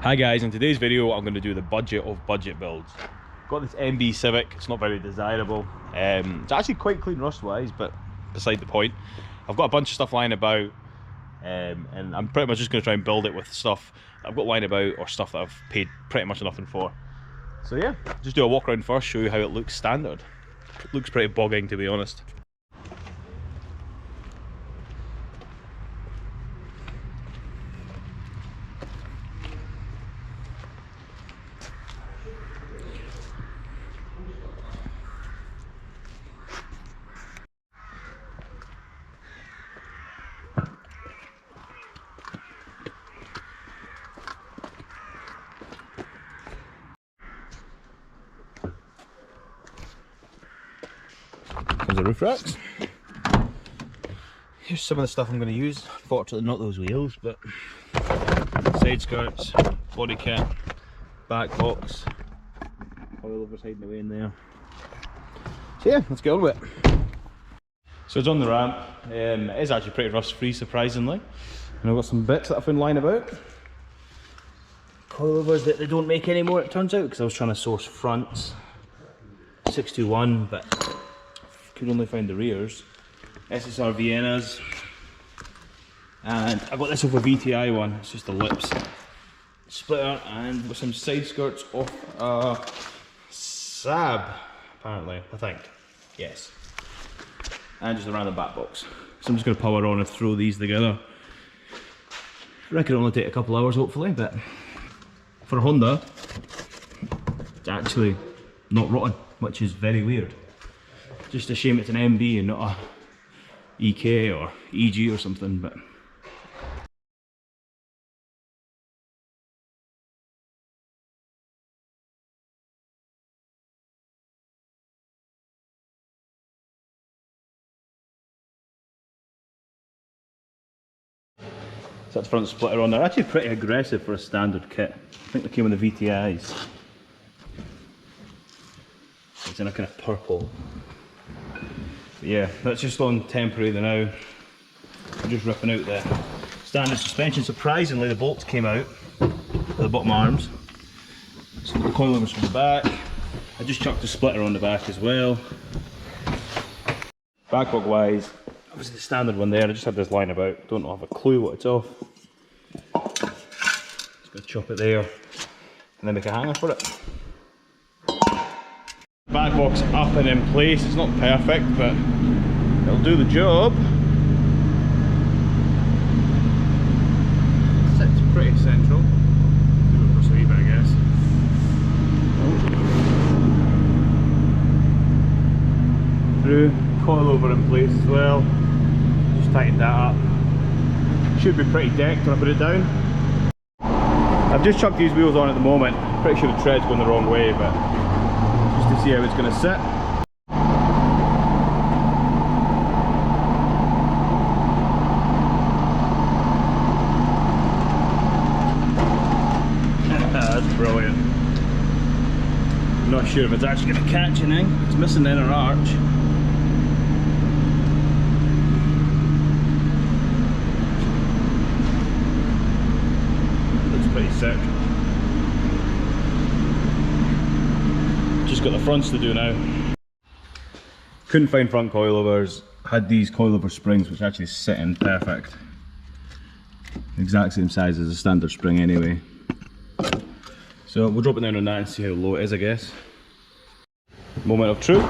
Hi guys, in today's video I'm going to do the budget of budget builds. Got this MB Civic, it's not very desirable. It's actually quite clean rust wise, but beside the point. I've got a bunch of stuff lying about, and I'm pretty much just going to try and build it with stuff that I've got lying about or stuff that I've paid pretty much nothing for. So yeah, just do a walk around first, show you how it looks standard. It looks pretty bogging, to be honest. There's the roof racks. Here's some of the stuff I'm going to use. Fortunately not those wheels, but side skirts, body kit, back box, coilovers hiding away in there. So yeah, let's get on with it. So it's on the ramp. It is actually pretty rust free, surprisingly. And I've got some bits that I found lying about. Coilovers that they don't make anymore, it turns out, because I was trying to source fronts. 621, but could only find the rears. SSR Viennas, and I got this off a VTI one. It's just the lips splitter, and with some side skirts off a Saab, apparently, I think. Yes. And just around the back box. So I'm just going to power on and throw these together. I reckon it'll only take a couple hours, hopefully, but for a Honda, it's actually not rotten, which is very weird. Just a shame it's an MB and not a EK or EG or something, but so that's front splitter on there. Actually pretty aggressive for a standard kit. I think they came with the VTIs. It's in a kind of purple. But yeah, that's just on temporary now. I'm just ripping out the standard suspension. Surprisingly, the bolts came out of the bottom arms. So the coilovers from the back. I just chucked the splitter on the back as well. Backlog wise, obviously the standard one there. I just had this lying about. Don't have a clue what it's off. Just gonna chop it there and then make a hanger for it. Back box up and in place. It's not perfect, but it'll do the job. Sits pretty central. Do it for sleep, I guess. Through, coilover in place as well. Just tightened that up. Should be pretty decked when I put it down. I've just chucked these wheels on at the moment. Pretty sure the tread's going the wrong way, but to see how it's going to sit. That's brilliant. I'm not sure if it's actually going to catch anything. It's missing the inner arch. Looks pretty sick. Just got the fronts to do now. Couldn't find front coilovers. Had these coilover springs which actually sit in perfect. Exact same size as a standard spring anyway. So we'll drop it down on that and see how low it is, I guess. Moment of truth.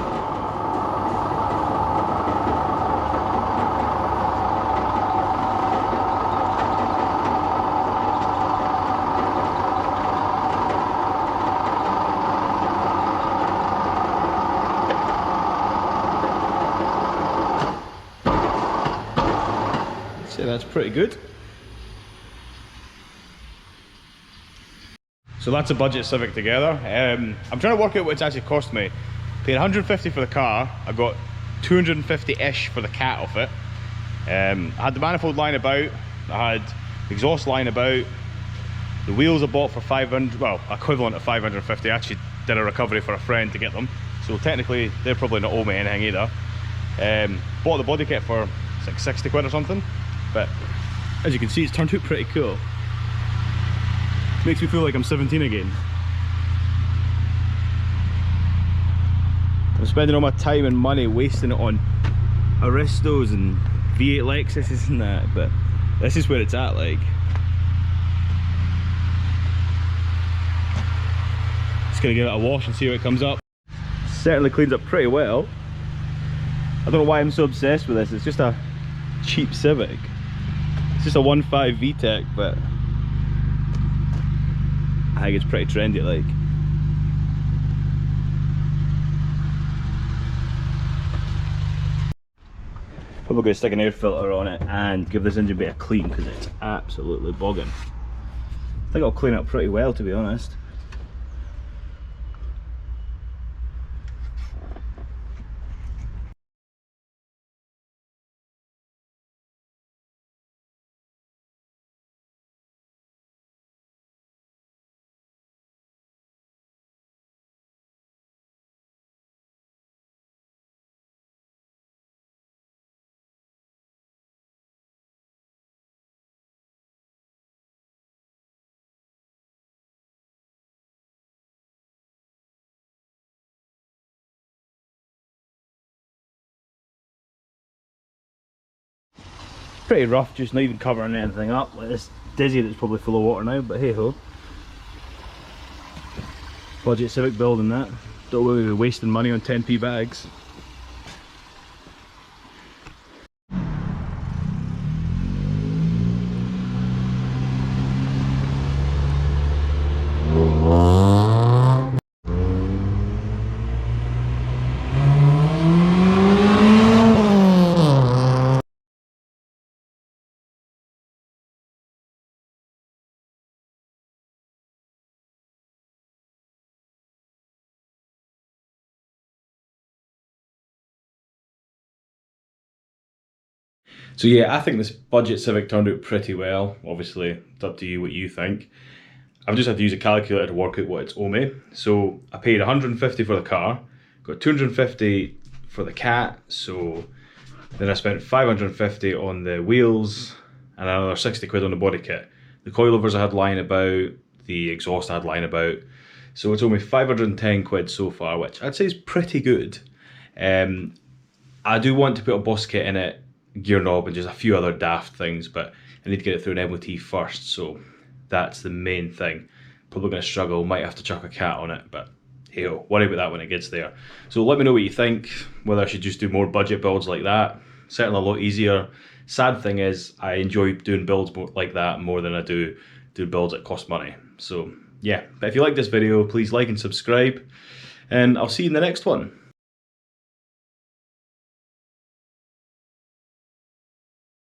So that's pretty good. So that's a budget Civic together. I'm trying to work out what it's actually cost me. Paid 150 for the car. I got 250-ish for the cat off it. I had the manifold lying about. I had the exhaust lying about. The wheels I bought for 500, well, equivalent of 550. I actually did a recovery for a friend to get them. So technically, they're probably not owe me anything either. Bought the body kit for like 60 quid or something. But as you can see, it's turned out pretty cool. Makes me feel like I'm 17 again. I'm spending all my time and money wasting it on Aristos and V8 Lexuses and that, but this is where it's at, like. Just gonna give it a wash and see how it comes up. Certainly cleans up pretty well. I don't know why I'm so obsessed with this. It's just a cheap Civic. It's just a 1.5 VTEC, but I think it's pretty trendy, like. Probably going to stick an air filter on it and give this engine bay a clean because it's absolutely bogging. I think I'll clean it up pretty well, to be honest. Pretty rough, just not even covering anything up. Like this dizzy that's probably full of water now, but hey ho. Budget Civic build and that. Don't worry, we're wasting money on 10p bags. So yeah, I think this budget Civic turned out pretty well. Obviously, it's up to you what you think. I've just had to use a calculator to work out what it's owed me. So I paid 150 for the car, got 250 for the cat, so then I spent 550 on the wheels and another 60 quid on the body kit. The coilovers I had lying about, the exhaust I had lying about. So it's only 510 quid so far, which I'd say is pretty good. I do want to put a bus kit in it, gear knob and just a few other daft things, but I need to get it through an MOT first, so that's the main thing. Probably going to struggle, might have to chuck a cat on it, but hey ho, worry about that when it gets there. So let me know what you think, whether I should just do more budget builds like that. Certainly a lot easier. Sad thing is, I enjoy doing builds like that more than I do builds that cost money. So yeah, but if you like this video, please like and subscribe, and I'll see you in the next one.